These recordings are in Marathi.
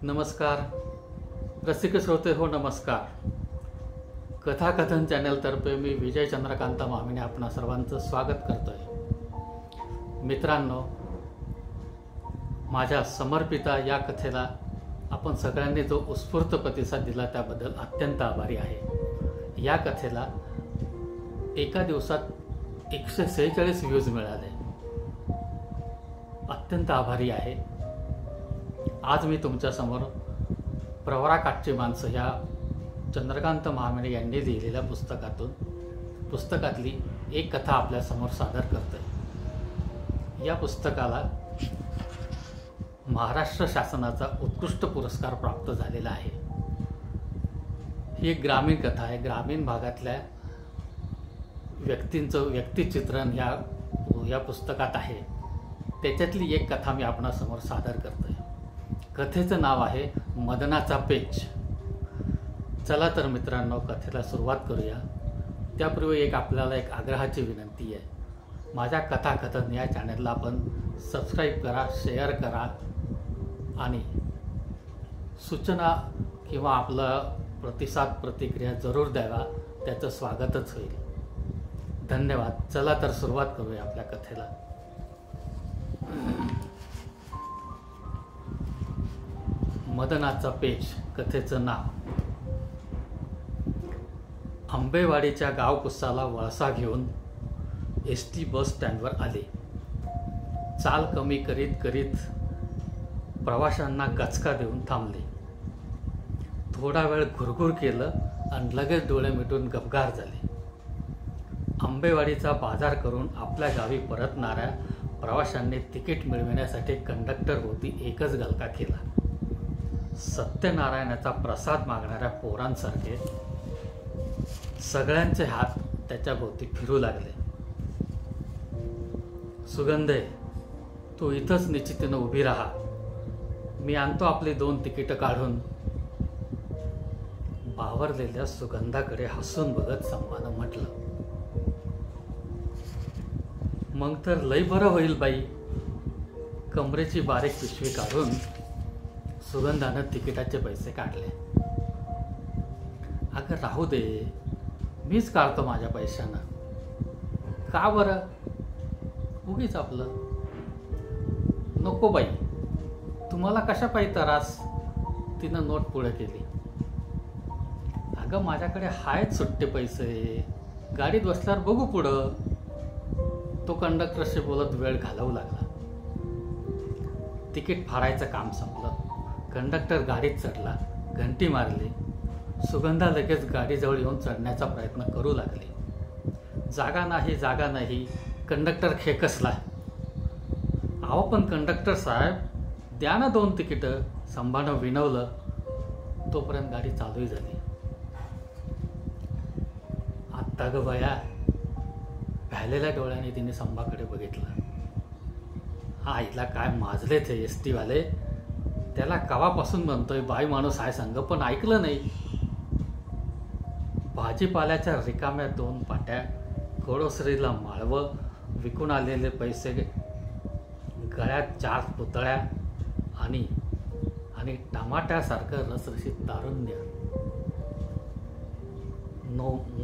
नमस्कार रसिक श्रोते हो नमस्कार. कथाकथन चॅनलतर्फे मी विजय चंद्रकांत मामिने आपणा सर्वांचं स्वागत करतोय. मित्रांनो, माझ्या समर्पिता या कथेला आपण सगळ्यांनी जो उत्स्फूर्त प्रतिसाद दिला त्याबद्दल अत्यंत आभारी आहे. या कथेला एका दिवसात 146 व्ह्यूज मिळाले. अत्यंत आभारी आहे. आज मी तुमच्यासमोर प्रवराकाठची माणसं ह्या चंद्रकांत महामेने यांनी लिहिलेल्या पुस्तकातली एक कथा आपल्यासमोर सादर करतोय. या पुस्तकाला महाराष्ट्र शासनाचा उत्कृष्ट पुरस्कार प्राप्त झालेला आहे. ही एक ग्रामीण कथा आहे. ग्रामीण भागातल्या व्यक्तींचं व्यक्तिचित्रण या पुस्तकात आहे. त्याच्यातली एक कथा मी आपणासमोर सादर करतोय. कथेचं नाव आहे मदनाचा पेच. चला तर मित्रांनो, कथेला सुरुवात करूया. त्यापूर्वी आपल्याला एक आग्रहाची विनंती आहे. माझ्या कथाकथन या चॅनलला आपण सबस्क्राईब करा, शेअर करा आणि सूचना किंवा आपलं प्रतिक्रिया जरूर द्यावा. त्याचं स्वागतच होईल. धन्यवाद. चला तर सुरुवात करूया आपल्या कथेला. मदनाचा पेच कथेचं नाव. आंबेवाडीच्या गावकुसाला वळसा घेऊन एसटी बस स्टँडवर आले. चाल कमी करीत करीत प्रवाशांना गचका देऊन थांबले. थोडा वेळ घुरघुर केलं आणि लगेच डोळे मिटून गपगार झाले. आंबेवाडीचा बाजार करून आपल्या गावी परतणाऱ्या प्रवाशांनी तिकीट मिळविण्यासाठी कंडक्टरभोवती एकच गलका केला. सत्यनारायणाचा प्रसाद मागणाऱ्या पोरांसारखे सगळ्यांचे हात त्याच्या भोवती फिरू लागले. सुगंधे, तू इथंच निश्चितीनं उभी राहा, मी आणतो आपली 2 तिकीटं काढून. बावरलेल्या सुगंधाकडे हसून बघत संभानं म्हटलं, मग तर लय बरं होईल बाई. कमरेची बारीक पिशवी काढून सुगंधानं तिकिटाचे पैसे काढले. अगं राहू दे, मीच काढतो माझ्या पैशानं. का बरं, उगीच आपलं. नको बाई, तुम्हाला कशा पाहिजे त्रास. तिनं नोट पुढे केली. अगं माझ्याकडे आहेत सुट्टे पैसे, गाडीत बसल्यावर बघू पुढं. तो कंडक्टरशी बोलत वेळ घालवू लागला. तिकीट फाडायचं काम संपलं. कंडक्टर गाडीत चढला, घंटी मारली. सुगंधा लगेच गाडीजवळ येऊन चढण्याचा प्रयत्न करू लागली. जागा नाही. कंडक्टर खेकसला. अहो पण कंडक्टर साहेब, द्या ना 2 तिकीटं. संभानं विनवलं. तोपर्यंत गाडी चालूही झाली. आत्ता ग बया, भ्यालेल्या डोळ्याने तिने संभाकडे बघितलं. हा आईला काय माजलेच हे एसटीवाले. त्याला कवापासून म्हणतोय बाई माणूस आहे संग, पण ऐकलं नाही. भाजीपाल्याच्या रिकाम्या 2 पाट्या, गोडोसरीला माळवं, विकून आलेले पैसे, गळ्यात 4 पुतळ्या आणि टमाट्यासारखं रसरशीत तारुण्य.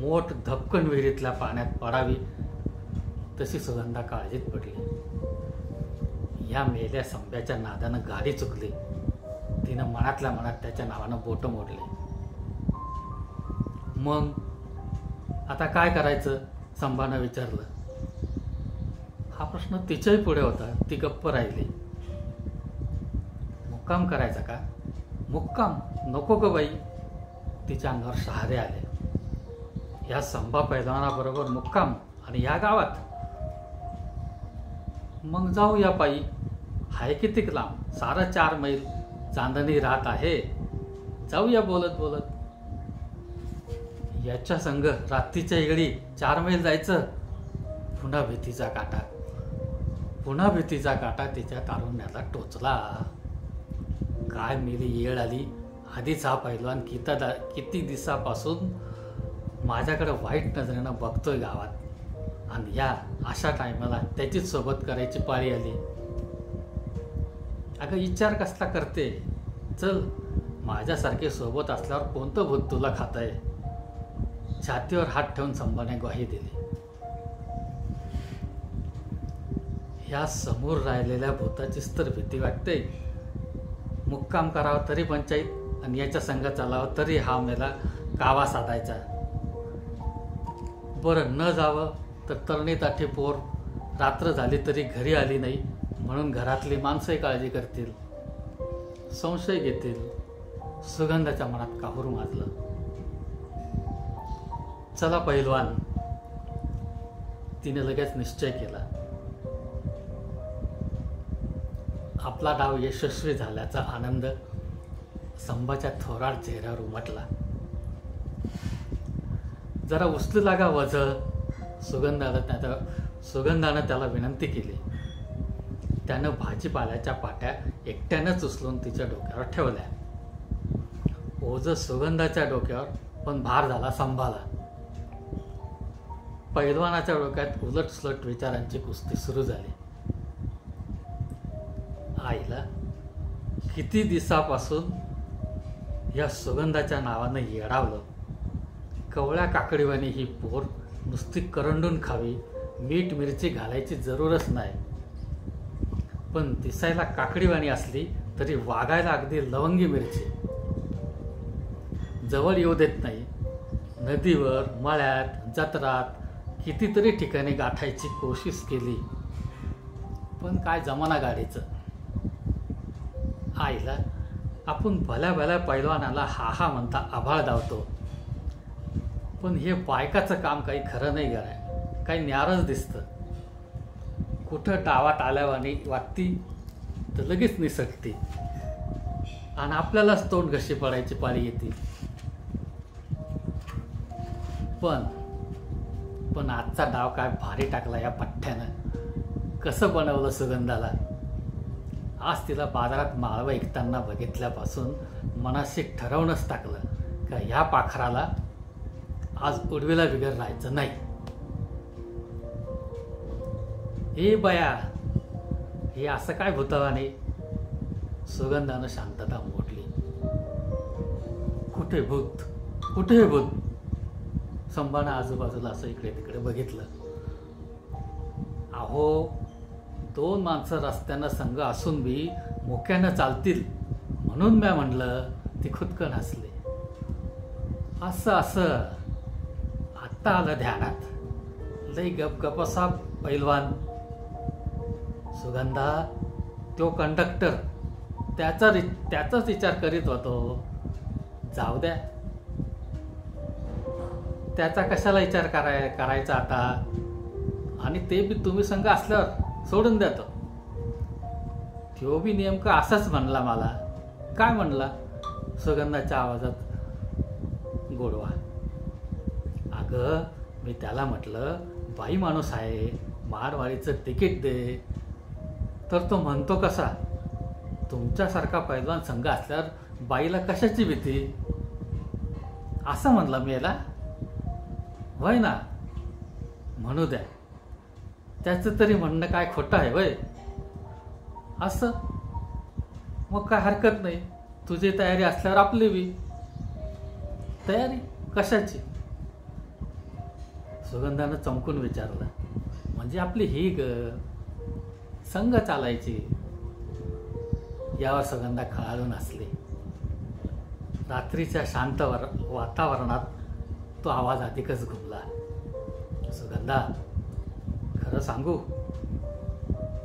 मोठ धपकन विहिरीतल्या पाण्यात पडावी तशी सुगंधा काळजीत पडली. या मेल्या संब्याच्या नादानं गाडी चुकली. तिनं मनातल्या मनात त्याच्या नावानं बोटं मोडले. मग आता काय करायचं, संभानं विचारलं. हा प्रश्न तिच्याही पुढे होता. ती गप्प राहिली. मुक्काम करायचा का. मुक्काम नको ग बाई. तिच्या अंगावर शहारे आले. या संभा पैलवानाबरोबर मुक्काम आणि या गावात. मग जाऊ या पायी. हाय कितीक लांब, सारं 4 मैल. चांदणी रात आहे, जाऊया बोलत बोलत. याच्या संग रात्रीच्या वेळी 4 मैल जायचं. पुन्हा भीतीचा काटा तिच्या तारुण्याला टोचला. काय मेली येळ आली. आधीच हा पैलवान किती दिवसापासून माझ्याकडे वाईट नजरेनं बघतोय गावात, आणि या अशा टायमाला त्याचीच सोबत करायची पाळी आली. अगं विचार कसला करते, चल, माझ्यासारखे सोबत असल्यावर कोणतं भूत तुला खातंय? छातीवर हात ठेवून संभाने ग्वाही दिली. ह्या समोर राहिलेल्या भूताचीच तर भीती वाटते. मुक्काम करावा तरी पंचायत, आणि याच्या संग चालावं तरी हा मेला कावा साधायचा. बरं, न जावं तर तरणी ताठी पोर रात्र झाली तरी घरी आली नाही म्हणून घरातली माणसंही काळजी करतील, संशय घेतील. सुगंधाच्या मनात काहूर माजलं. चला पहिलवान, तिने लगेच निश्चय केला. आपला डाव यशस्वी झाल्याचा आनंद संभाच्या थोराड चेहऱ्यावर उमटला. जरा उचलू लागा वझ, सुगंधानं त्याला विनंती केली. त्यानं भाजीपाल्याच्या पाट्या एकट्यानंच उचलून तिच्या डोक्यावर ठेवल्या. ओझं सुगंधाच्या डोक्यावर, पण भार झाला संभाला. पैलवानाच्या डोक्यात उलटसुलट विचारांची कुस्ती सुरू झाली. आईला, किती दिवसापासून या सुगंधाच्या नावानं येडावलं. कवळ्या काकडीवाणी ही पोर नुसती करंडून खावी, मीठ मिरची घालायची जरूरच नाही. पण दिसायला काकडीवाणी असली तरी वागायला अगदी लवंगी मिरची. जवळ येऊ देत नाही. नदीवर, मळ्यात, जत्रात कितीतरी ठिकाणी गाठायची कोशिश केली, पण काय जमाना गाडीचं. आईला, आपण भल्या भल्या पैलवानाला हा हा म्हणता आभाळ धावतो, पण हे बायकाचं काम काही खरं नाही कराय. काही न्यारच दिसतं. कुठं डावात आल्यावानी वाटती तर लगेच निसटते, आणि आपल्यालाच तोंड घशी पडायची पाळी येते. पण आजचा डाव काय भारी टाकला या पठ्ठ्यानं. कसं बनवलं सुगंधाला. आज तिला बाजारात माळवं ऐकताना बघितल्यापासून मनाशी ठरवूनच टाकलं का ह्या पाखराला आज उडवीला बिगर राहायचं नाही. हे बया, हे असं काय भूतावाने? सुगंधानं शांतता मोडली. कुठे भूत, कुठे भूत? संभानं आजूबाजूला असं इकडे तिकडे बघितलं. अहो, दोन माणसं रस्त्यानं संग असून बी मोक्यानं चालतील म्हणून मी म्हणलं. ती खुदकन हसले. असं आत्ता आलं ध्यानात. लई गपगप असा पैलवान. सुगंधा, तो कंडक्टर त्याचाच विचार करीत होतो. जाऊ द्या, त्याचा कशाला विचार करायचा आता. आणि ते बी तुम्ही संग असल्यावर सोडून द्यातो. तो बी नेमका असाच म्हणला मला. काय म्हणला? सुगंधाच्या आवाजात गोडवा. अगं, मी त्याला म्हटलं, बाई माणूस आहे, मारवाडीचं तिकीट दे. तर तो म्हणतो कसा, तुमच्यासारखा पैलवान संघ असल्यावर बाईला कशाची भीती, असं म्हणला मी याला. वय ना, म्हणू द्या. त्याचं तरी म्हणणं काय खोटं आहे वय? असं मग काय हरकत नाही. तुझी तयारी असल्यावर आपली बी तयारी. कशाची? सुगंधानं चमकून विचारलं. म्हणजे आपली ही संघ चालायची. यावर सुगंधा खळाळून हसली. रात्रीच्या शांत वातावरणात तो आवाज अधिकच घुमला. सुगंधा, खरं सांगू,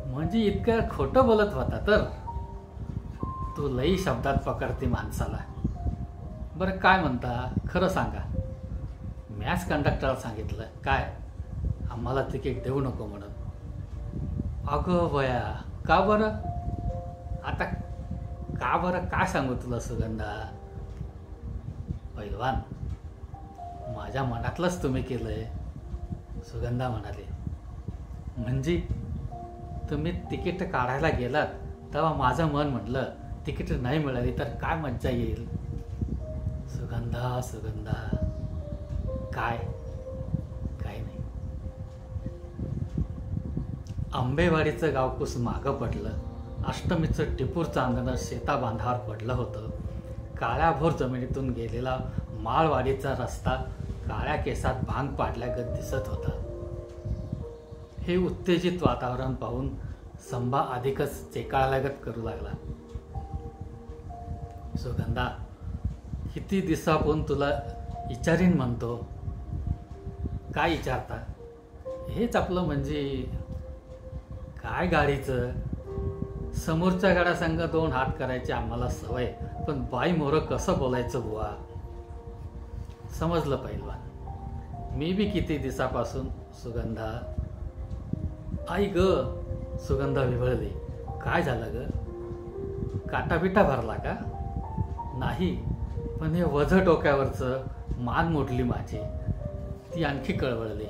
म्हणजे इतकं खोटं बोलत होता तर तू लई शब्दात पकडते माणसाला. बरं, काय म्हणता, खरं सांगा. मॅच कंडक्टरला सांगितलं काय, आम्हाला तिकीट देऊ नको म्हणून. अगं बया, का बरं? आता का बरं काय सांगू तुला सुगंधा? पैलवान, माझ्या मनातलंच तुम्ही केलंय. सुगंधा म्हणाली. म्हणजे तुम्ही तिकीट काढायला गेलात तेव्हा माझं मन म्हटलं तिकीट नाही मिळाली तर काय मज्जा येईल. सुगंधा, काय नाही. आंबेवाडीचं गावकूस मागं पडलं अष्टमीचं टिपूर चांदणं शेताबांधावर पडलं होतं. काळ्याभोर जमिनीतून गेलेला माळवाडीचा रस्ता काळ्या केसात भांग पाडल्यागत दिसत होता. हे उत्तेजित वातावरण पाहून संभा अधिकच चेकाळल्यागत करू लागला. सुगंधा, किती दिवसापून तुला विचारीन म्हणतो. काय विचारता? हेच आपलं म्हणजे काय गाडीचं. समोरच्या गाड्यासंग 2 हात करायची आम्हाला सवय, पण बाई मोरं कसं बोलायचं बुवा. समजलं पहिलवान. मी बी किती दिवसापासून. सुगंधा, आई ग. सुगंधा विव्हळली. काय झालं ग? काटाबिटा भरला का? नाही, पण हे वझं डोक्यावरचं. मान मोडली माझी. ती आणखी कळवळली.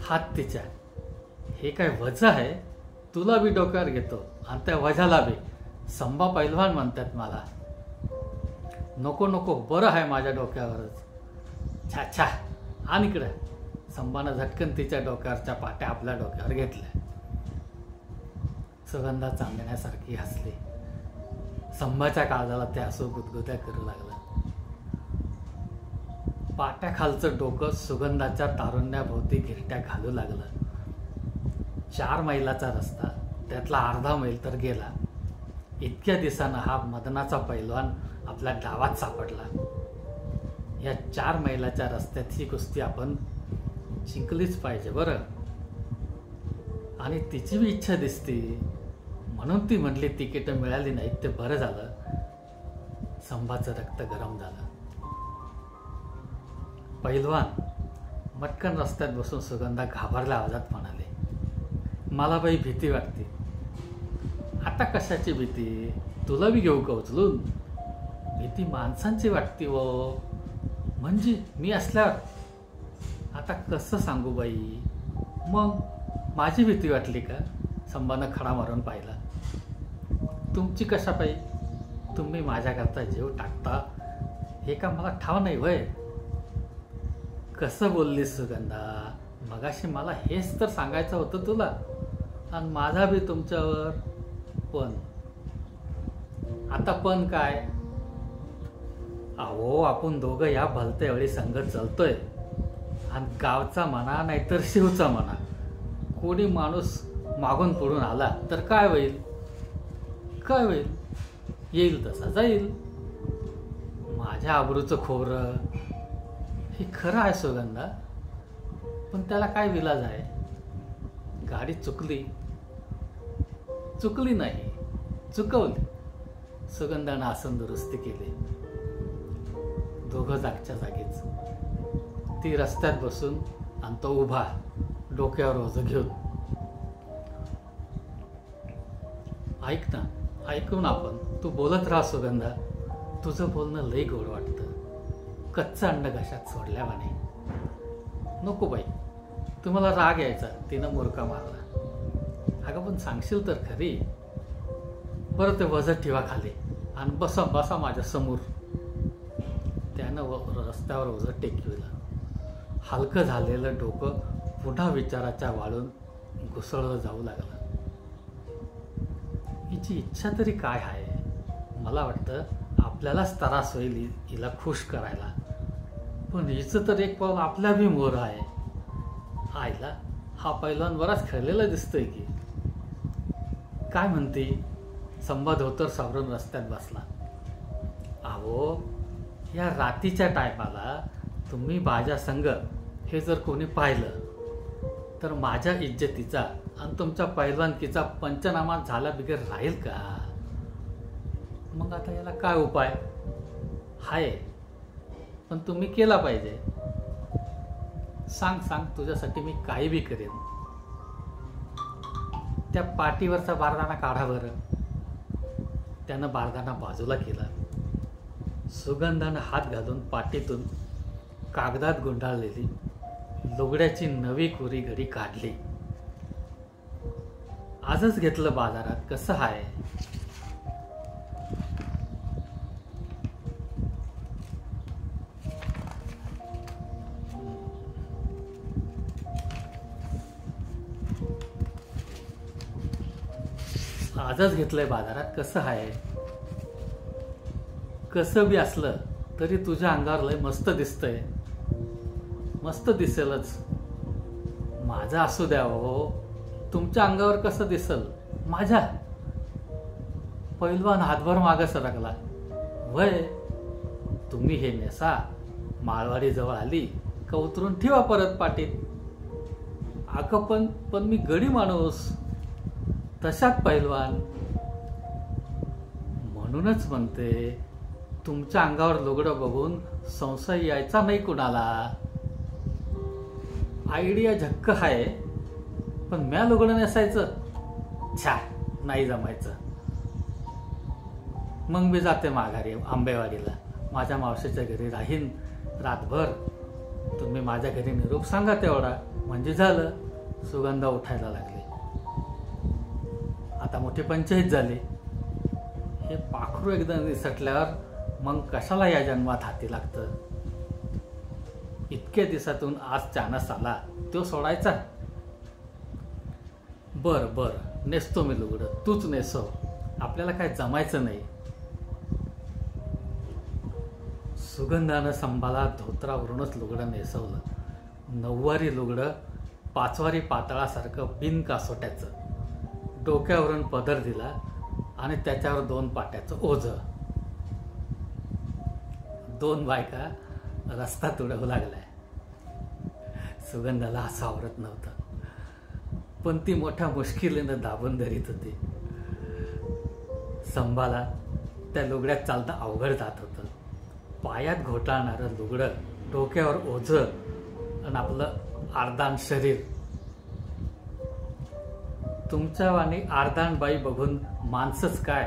हात तिच्या. हे काय वझं आहे? तुला बी डोक्यावर घेतो आणि त्या वझाला बी. संभा पैलवान म्हणतात मला. नको नको, बरं आहे माझ्या डोक्यावरच. छा छा, आण इकडं. संभानं झटकन तिच्या डोक्यावरच्या पाट्या आपल्या डोक्यावर घेतल्या. सुगंधा चांदण्यासारखी हसली. संभाच्या काळजाला ते हसू गुदगुद्या करू लागलं. पाट्याखालचं डोकं सुगंधाच्या तारुण्याभोवती घिरट्या घालू लागलं. 4 मैलाचा रस्ता, त्यातला अर्धा मैल तर गेला. इतक्या दिवसानं हा मदनाचा पैलवान आपल्या डावात सापडला. या 4 मैलाच्या रस्त्यात ही कुस्ती आपण जिंकलीच पाहिजे बरं. आणि तिची बी इच्छा दिसती, म्हणून ती म्हटली तिकीटं मिळाली नाहीत ते बरं झालं. संभाचं रक्त गरम झालं. पैलवान, मटकन रस्त्यात बसून सुगंधा घाबरल्या आवाजात म्हणाले, मला बाई भीती वाटते. आता कशाची भीती? तुला बी घेऊ का उचलून? भीती माणसांची वाटते व. म्हणजे मी असल्यावर. आता कसं सांगू बाई? मग माझी भीती वाटली का? संभानं खडा मारून पाहिला. तुमची कशा पाई? तुम्ही माझ्याकरता जीव टाकता हे का मला ठाव नाही वय? कसं बोललीस सुगंधा? मगाशी मला हेच तर सांगायचं होतं तुला. आणि माझा बी तुमच्यावर पण. आता पण काय? अहो, आपण दोघं या भलत्या एवढी संगत चालतोय. आणि गावचा म्हणा नाहीतर शिवचा म्हणा, कोणी माणूस मागून पुढून आला तर काय होईल? काय होईल? येईल तसा जाईल. माझ्या आबरूचं खोबरं. हे खरं आहे सुगंधा, पण त्याला काय विलाज आहे? गाडी चुकली नाही, चुकवली. सुगंधानं आसन दुरुस्ती केली. दोघं जागच्या जागीच. ती रस्त्यात बसून आणि तो उभा, डोक्यावर ओझं घेऊन. ऐक ना, ऐकून आपण. तू बोलत राहा सुगंधा. तुझं बोलणं लई गोड वाटतं. कच्चं अंड घशात सोडल्यावाने. नको बाई, तुम्हाला राग यायचा. तिनं मुरका मारला. अगं पण सांगशील तर खरी. बरं, ते वजन ठेवा खाली आणि बसा माझ्या समोर. त्यानं रस्त्यावर वजन टेकविलं. हलकं झालेलं डोकं पुन्हा विचाराच्या वाळून घुसळलं जाऊ लागलं. हिची इच्छा तरी काय आहे? मला वाटतं आपल्यालाच त्रास होईल हिला खुश करायला. पण हिचं तर एक पाऊल आपल्या बी मोर आहे. आईला हा पैलवान बराच खेळलेला दिसतोय की. काय म्हणते? संभा धोतर सावरून रस्त्यात बसला. अहो, या रातीच्या टायमाला तुम्ही माझ्या संग हे जर कोणी पाहिलं तर माझ्या इज्जतीचा आणि तुमच्या पैलवानकीचा पंचनामा झाला बिगर राहील का? मग आता याला काय उपाय हाय? पण तुम्ही केला पाहिजे. सांग, तुझ्यासाठी मी काही बी करेन. त्या पाठीवरचा बारदाना काढा बरं. त्यानं बारदाना बाजूला केला. सुगंधानं हात घालून पाठीतून कागदात गुंडाळलेली लुगड्याची नवी कोरी घडी काढली. आजच घेतलं बाजारात. कसं हाय? आजच घेतलंय बाजारात, कसं आहे? कसं बी असलं तरी तुझ्या अंगावर लय मस्त दिसतंय. मस्त दिसेलच. माझं असू द्या हो, तुमच्या अंगावर कसं दिसल? माझ्या? पैलवान हातभर मागं सरकला. वय, तुम्ही हे नेसा, माळवाडी जवळ आली का उतरून ठेवा परत पाटीत. अगं पण मी गडी माणूस, तशात पैलवान. म्हणूनच म्हणते, तुमच्या अंगावर लुगडं बघून संशय यायचा नाही कुणाला. आयडिया झक्क आहे, पण म्या लुगडं नेसायचं? छा, नाही जमायचं. मग मी जाते माघारी आंबेवाडीला. माझ्या मावशीच्या घरी राहीन रातभर. तुम्ही माझ्या घरी निरोप सांगा तेवढा, म्हणजे झालं. सुगंधा उठायला लागली. आता मोठी पंचायत झाली. हे पाखरू एकदा निसटल्यावर मग कशाला या जन्मात हाती लागतं? इतक्या दिवसातून आज चानस आला, तो सोडायचा? बर, नेसतो मी लुगडं, तूच नेसव. आपल्याला काय जमायचं नाही. सुगंधानं संभाला धोत्रावरूनच लुगडं नेसवलं. 9वारी लुगडं 5वारी पातळासारखं बिनकासोट्याचं. डोक्यावरून पदर दिला आणि त्याच्यावर 2 पाट्याचं ओझं. 2 बायका रस्ता तुडवू लागलाय. सुगंधाला असं आवरत नव्हतं, पण ती मोठ्या मुश्किलीनं दाबून धरीत होती. संभाला त्या लुगड्यात चालता अवघड जात होतं. पायात घोटाळणारं लुगडं, डोक्यावर ओझं आणि आपलं अर्धान शरीर. तुमच्या वाणी अर्धान बाई बघून माणसंच काय,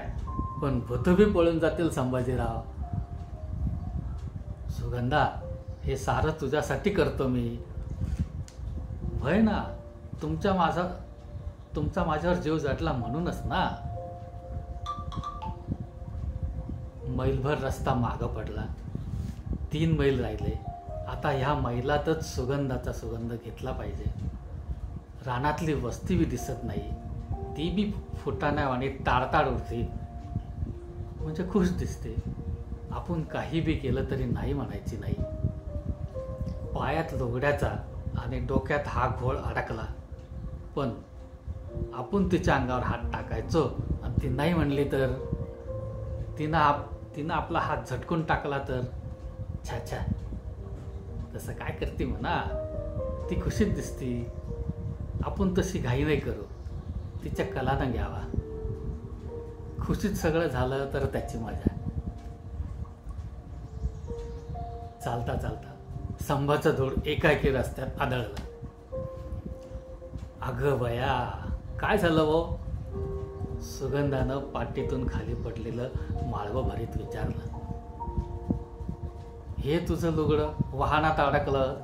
पण भूतबी पळून जातील संभाजीराव. सुगंधा, हे सारं तुझ्यासाठी करतो मी. भय ना, तुमचा माझ्यावर जीव जडला म्हणूनच ना. मैलभर रस्ता मागं पडला. 3 मैल राहिले. आता ह्या मैलातच सुगंधाचा सुगंध घेतला पाहिजे. रानातली वस्ती बी दिसत नाही. ती बी फुटाण्यावाणी ताडताड उडते, म्हणजे खुश दिसते. आपण काही बी केलं तरी नाही म्हणायची नाही. पायात लुगड्याचा आणि डोक्यात हा घोळ अडकला, पण आपण तिच्या अंगावर हात टाकायचो आणि ती नाही म्हणली तर? तिनं आपला हात झटकून टाकला तर? छा, तसं काय करते म्हणा. ती खुशीत दिसती. आपण तशी घाई नाही करू. तिच्या कलानं घ्यावा. खुशीत सगळं झालं तर त्याची मजा. चालता संभाचं धूळ एकाएकी रस्त्यात आदळलं. अगं बया, काय झालं वो? सुगंधानं पाटीतून खाली पडलेलं माळवं भरीत विचारलं. हे तुझं लुगडं वाहनात अडकलं.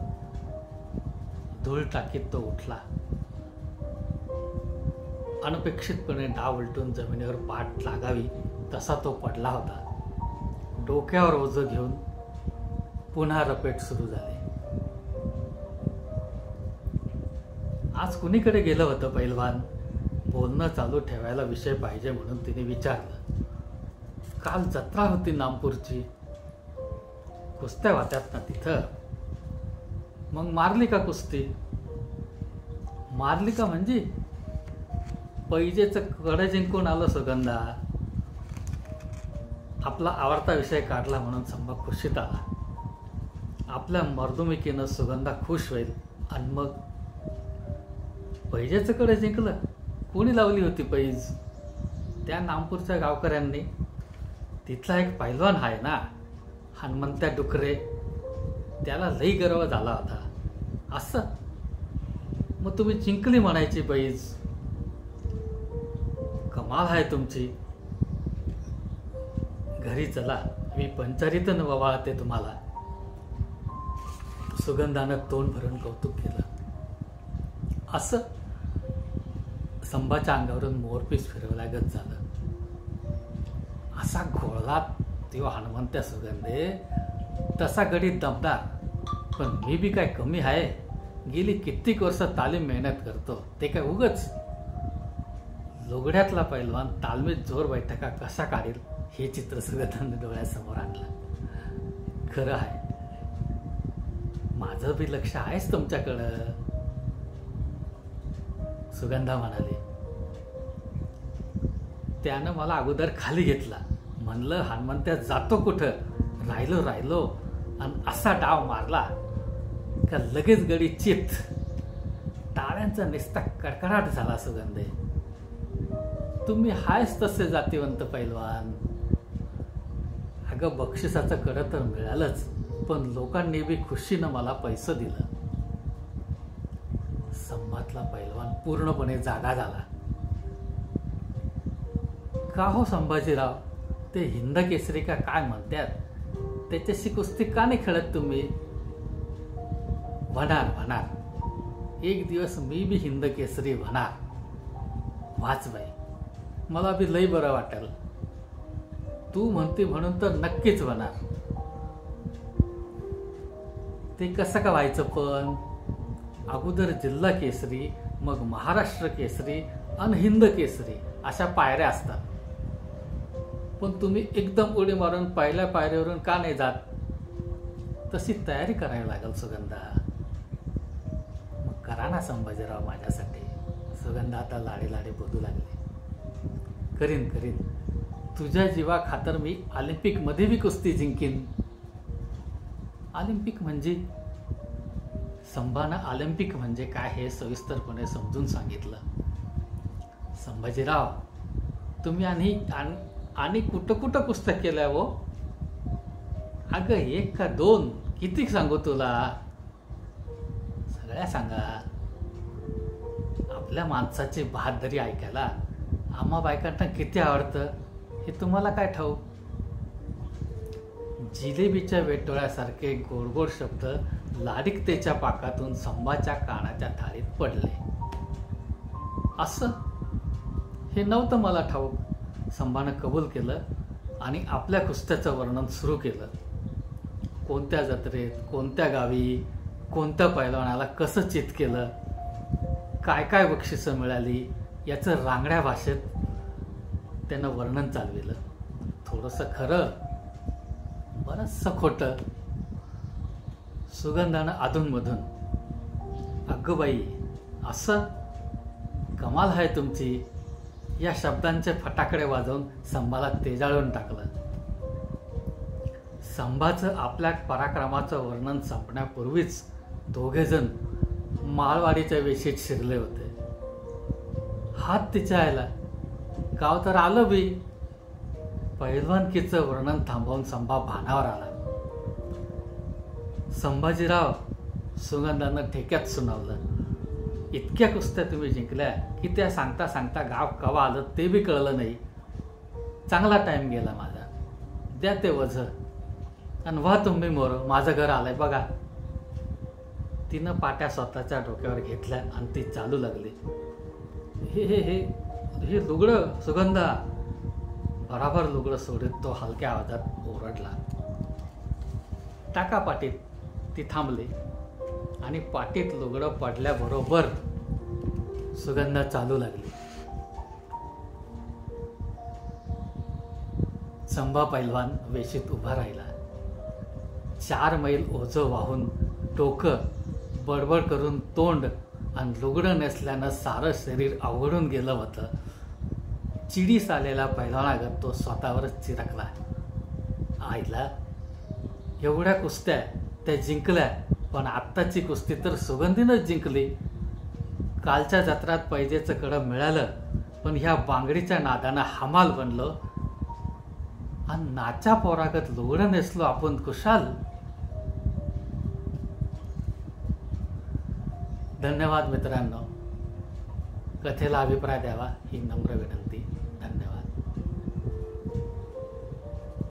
धूळ टाकीत तो उठला. अनपेक्षितपणे डाव उलटून जमिनीवर पाठ लागावी तसा तो पडला होता. डोक्यावर ओझं घेऊन पुन्हा रपेट सुरू झाले. आज कुणीकडे गेलं होतं पैलवान? बोलणं चालू ठेवायला विषय पाहिजे म्हणून तिने विचारलं. काल जत्रा होती नामपूरची. कुस्त्या होत्यात ना तिथं? मग मारली का कुस्ती? मारली का म्हणजे? पैजेचं कडे जिंकून आलं सुगंधा. आपला आवडता विषय काढला म्हणून संभा खुशीत आला. आपल्या मर्दुमिकीनं सुगंधा खुश होईल. आणि मग पैजेचं कडे जिंकलं? कोणी लावली होती पैज? त्या नामपूरच्या गावकऱ्यांनी. तिथला एक पैलवान आहे ना, हनुमंत्या डुकरे, त्याला लई गर्व झाला होता. असं मग तुम्ही जिंकली म्हणायची पैज. कमाल आहे तुमची. घरी चला, मी पंचारीतून ववाळते तुम्हाला. सुगंधानं तोंड भरून कौतुक केलं. असं संभाच्या अंगावरून मोरपीस फिरवल्यागत झालं. असा घोळलात तेव्हा हनुमंत्या सुगंधे, तसा गडी दमदार. पण मी बी काय कमी आहे? गेली कित्येक वर्ष तालीम मेहनत करतो, ते काय उगच? लुगड्यातला पैलवान तालमीत जोर बैठका कसा काढेल हे चित्र सुगंधाने डोळ्यासमोर आणलं. खरं आहे, माझं बी लक्ष आहेच तुमच्याकडं, सुगंधा म्हणाली. त्यानं मला अगोदर खाली घेतला. म्हणलं हनुमंत्या जातो कुठं, राहिलो आणि असा डाव मारला का लगेच गडी चित. टाळ्यांचा निस्ता कडकडाट झाला. सुगंधे, तुम्ही हायच तसे जातीवंत पैलवान. अगं बक्षिसाचं कडं तर मिळालंच, पण लोकांनी बी खुशीनं मला पैसे दिलं. संभातला पैलवान पूर्णपणे जागा झाला. का हो संभाजीराव, ते हिंद केसरी का काय म्हणतात, त्याच्याशी कुस्ती का नाही खेळत तुम्ही? होणार, एक दिवस मी बी हिंद केसरी होणार. वाच बाई, मला बी लई बरं वाटेल. तू म्हणते म्हणून तर नक्कीच होणार. ते कसं का व्हायचं पण? अगोदर जिल्हा केसरी, मग महाराष्ट्र केसरी आणि हिंद केसरी अशा पायऱ्या असतात. पण तुम्ही एकदम उडी मारून पहिल्या पायरीवरून का नाही जात? तशी तयारी करावी लागेल सुगंधा. मग करा ना संभाजीराव माझ्यासाठी. सुगंधा आता लाडी बोलू लागली. करीन, तुझ्या जीवा खातर मी ऑलिम्पिक मध्ये बी कुस्ती जिंकीन. ऑलिम्पिक म्हणजे? संभानं ऑलिम्पिक म्हणजे काय हे सविस्तरपणे समजून सांगितलं. संभाजीराव, तुम्ही आणि कुठं पुस्तक केलंय हो? अगं 1 का 2 किती सांगू तुला? सगळ्या सांगा. आपल्या माणसाची बहादरी ऐकायला आम्हा बायकांना किती आवडतं हे तुम्हाला काय ठाऊक? जिलेबीच्या वेटोळ्यासारखे गोड शब्द लाडिकतेच्या पाकातून संभाच्या कानाच्या थाळीत पडले. असं हे नव्हतं मला ठाऊक. संभानं कबूल केलं आणि आपल्या कुस्त्याचं वर्णन सुरू केलं. कोणत्या जत्रेत, कोणत्या गावी, कोणत्या पैलवानाला कसं चित केलं, काय बक्षिसं मिळाली याचं रांगड्या भाषेत त्यानं वर्णन चालविलं. थोडंसं खरं, बरंचसं खोटं. सुगंधानं अधूनमधून, अगं बाई असं, कमाल आहे तुमची, या शब्दांचे फटाकडे वाजवून संभाला तेजाळून टाकलं. संभाचं आपल्या पराक्रमाचं वर्णन संपण्यापूर्वीच दोघेजण माळवाडीच्या वेशीत शिरले होते. हात तिच्या आयला, गाव तर आलं बी. पैलवानकीचं वर्णन थांबवून संभा भानावर आला. संभाजीराव, सुगंधानं ठेक्यात सुनावलं, इतक्या कुस्त्या तुम्ही जिंकल्या की त्या सांगता गाव कवा आलं ते बी कळलं नाही. चांगला टाइम गेला माझा. द्या ते वझं आणि व्हा तुम्ही मोर, माझं घर आलंय बघा. तिनं पाट्या स्वतःच्या डोक्यावर घेतल्या आणि ती चालू लागली. हे लुगडं सुगंधा. बराबर लुगडं सोडत तो हलक्या आवाजात ओरडला. टाका पाटीत. ती थांबली आणि पाटीत लुगडं पडल्याबरोबर सुगंधा चालू लागली. संभा पैलवान वेशीत उभा राहिला. 4 मैल ओझं वाहून डोकं, बडबड करून तोंड आणि लुगडं नेसल्यानं सारं शरीर अवघडून गेलं होतं. चिडीस आलेला पैलवानागत तो स्वतःवरच चिरकला. आईला, एवढ्या कुस्त्या त्या जिंकल्या, पण आत्ताची कुस्ती तर सुगंधीनंच जिंकली. कालच्या जत्रात पैजेचं कडं मिळालं, पण ह्या बांगडीच्या नादानं हमाल बनलो आणि नाच्या पोरागत लुगडं नेसलो आपण कुशाल. धन्यवाद मित्रांनो. कथेला अभिप्राय द्यावा ही नम्र विनंती. धन्यवाद.